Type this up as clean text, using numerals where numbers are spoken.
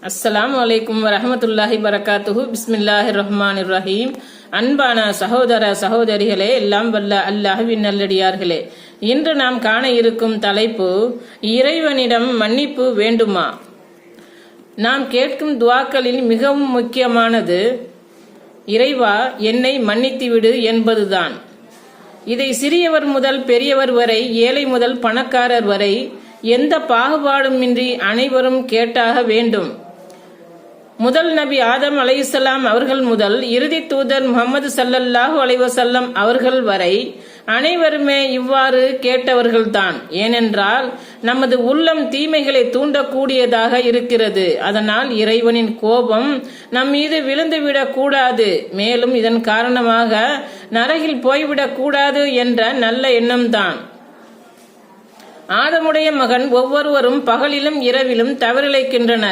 அஸ்ஸலாமு அலைக்கும் வரஹமத்துல்லாஹி வரகாத்துஹு. பிஸ்மில்லாஹிர் ரஹ்மானிர் ரஹீம். அன்பான சகோதர சகோதரிகளே, எல்லாம் வல்ல அல்லாஹ்வின் நல்லடியார்களே, இன்று நாம் காண இருக்கும் தலைப்பு, இறைவனிடம் மன்னிப்பு வேண்டுமா? நாம் கேட்கும் துஆக்களில் மிகவும் முக்கியமானது, இறைவா என்னை மன்னித்துவிடு என்பதுதான். இதை சிறியவர் முதல் பெரியவர் வரை, ஏழை முதல் பணக்காரர் வரை, எந்த பாகுபாடுமின்றி அனைவரும் கேட்டாக வேண்டும். முதல் நபி ஆதம் அலைஹிஸ்ஸலாம் அவர்கள் முதல் இறுதி தூதர் முஹம்மது ஸல்லல்லாஹு அலைஹி வஸல்லம் அவர்கள் வரை அனைவருமே இவ்வாறு கேட்டவர்கள்தான். ஏனென்றால் நமது உள்ளம் தீமைகளை தூண்டக்கூடியதாக இருக்கிறது. அதனால் இறைவனின் கோபம் நம் மீது விழுந்துவிடக் கூடாது, மேலும் இதன் காரணமாக நரகில் போய்விடக் கூடாது என்ற நல்ல எண்ணம்தான். ஆதமுடைய மகன் ஒவ்வொருவரும் பகலிலும் இரவிலும் தவறிழைக்கின்றனர்.